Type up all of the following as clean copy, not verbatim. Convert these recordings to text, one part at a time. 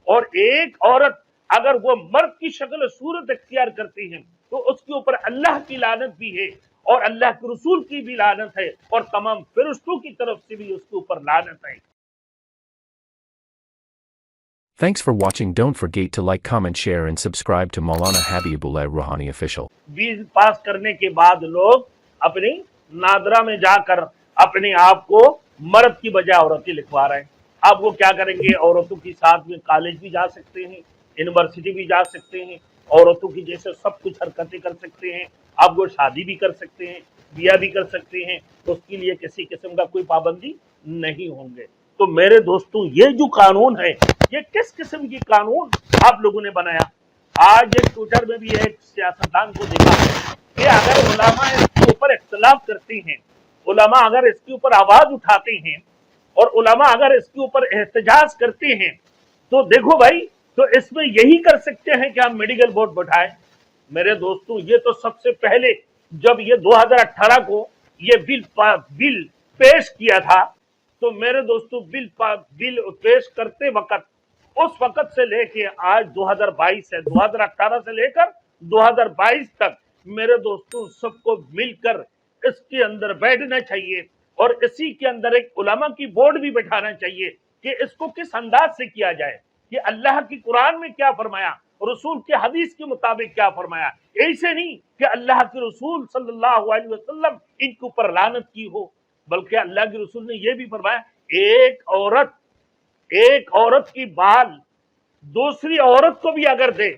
اور ایک عورت اگر وہ مرد کی شکل صورت اختیار کرتی ہے تو اس کے اوپر اللہ کی لعنت بھی ہے اور اللہ کے رسول کی بھی لعنت ہے اور تمام فرشتوں کی طرف سے بھی اس کے اوپر لعنت ہے. Thanks for watching. Don't forget to like, comment, share and subscribe to Maulana Habibullah Rouhani Official. بیس پاس کرنے کے بعد لوگ اپنی نادرا میں جا کر اپنے آپ کو مرد کی بجائے عورت ہی لکھوا رہے ہیں. اب وہ کیا کریں گے؟ عورتوں کے ساتھ میں کالج بھی جا سکتے ہیں، یونیورسٹی بھی جا سکتے ہیں، عورتوں کی جیسے سب کچھ حرکتیں کر سکتے ہیں. اب وہ شادی بھی کر سکتے ہیں، بیاہ بھی کر سکتے ہیں، تو اس کے لیے کسی قسم کا کوئی پابندی نہیں ہوں گے. تو میرے دوستوں، یہ جو قانون ہے یہ کس قسم کی قانون آپ لوگوں نے بنایا؟ آج ایک ٹویٹر میں بھی ایک سیاستدان کو دیکھا کہ اگر علماء اس کے اوپر اختلاف کرتے ہیں، علماء اگر اس کے اوپر آواز اٹھاتے ہیں اور علماء اگر اس کے اوپر احتجاج کرتے ہیں تو دیکھو بھائی، تو اس میں یہی کر سکتے ہیں کہ ہم میڈیکل بورڈ بٹھائیں. میرے دوستوں، یہ تو سب سے پہلے جب یہ 2018 کو یہ بل پیش کیا تھا تو میرے دوستوں بل پیش کرتے وقت اس وقت سے لے کے آج 2022 ہے، 2018 سے لے کر 2022 تک میرے دوستوں سب کو مل کر اس کے اندر بیٹھنا چاہیے اور اسی کے اندر ایک علماء کی بورڈ بھی بٹھانا چاہیے کہ اس کو کس انداز سے کیا جائے، کہ اللہ کی قرآن میں کیا فرمایا، رسول کے حدیث کے مطابق کیا فرمایا. ایسے نہیں کہ اللہ کے رسول صلی اللہ علیہ وسلم ان کے اوپر لعنت کی ہو، بلکہ اللہ کے رسول نے یہ بھی فرمایا ایک عورت کی بال دوسری عورت کو بھی اگر دے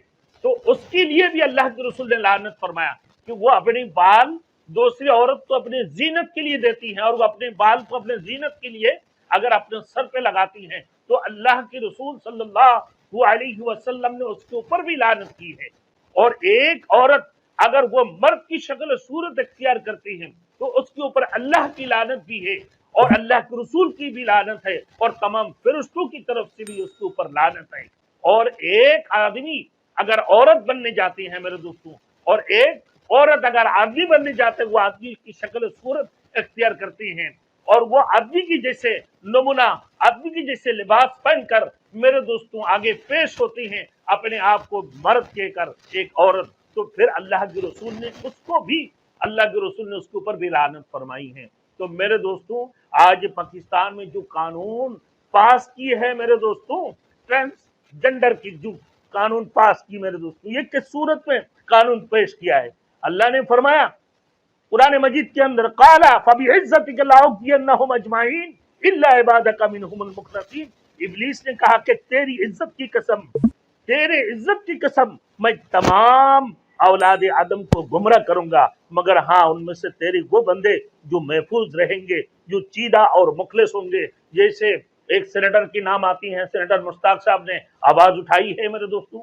تو اس کے لیے بھی اللہ کے رسول نے لعنت فرمایا کہ وہ اپنی بال دوسری عورت کو اپنے زینت کے لیے دیتی ہیں اور وہ اپنے بال کو اپنے زینت کے لیے اگر اپنے سر پہ لگاتی ہیں تو اللہ کے رسول صلی اللہ علیہ وسلم نے اس کے اوپر بھی لعنت کی ہے. اور ایک عورت اگر وہ مرد کی شکل صورت اختیار کرتی ہے تو اس کے اوپر اللہ کی لعنت بھی ہے اور اللہ کے رسول کی بھی لعنت ہے اور تمام فرشتوں کی طرف سے بھی اس کے اوپر لعنت ہے. اور ایک آدمی اگر عورت بننے جاتی ہے میرے دوستوں، اور ایک عورت اگر آدمی بننے جاتے وہ آدمی کی شکل صورت اختیار کرتی ہیں اور وہ آدمی کی جیسے نمونہ، آدمی کی جیسے لباس پہن کر میرے دوستوں آگے پیش ہوتی ہیں اپنے آپ کو مرد کہہ کر ایک عورت، تو پھر اللہ کے رسول نے اس کو بھی اللہ کے رسول نے اس کے اوپر بھی لعنت فرمائی ہے. تو میرے دوستوں، آج پاکستان میں جو قانون پاس کی ہے میرے دوستوں، ٹرانسجنڈر کی جو قانون پاس کی میرے دوستوں، یہ کس صورت میں قانون پیش کیا ہے؟ اللہ نے فرمایا قرآن مجید کے اندر قال فبعزتک لاغوینہم اجمعین الا عبادک منہم المخلصین. ابلیس نے کہا کہ تیری عزت کی قسم، تیرے عزت کی قسم، میں تمام اولاد آدم کو گمراہ کروں گا مگر ہاں ان میں سے تیرے وہ بندے جو محفوظ رہیں گے، جو چیدہ اور مخلص ہوں گے. جیسے ایک سینیٹر کی نام آتی ہیں، سینیٹر مشتاق صاحب نے آواز اٹھائی ہے میرے دوستوں،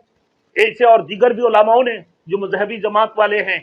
ایسے اور دیگر بھی علماؤں نے جو مذہبی جماعت والے ہیں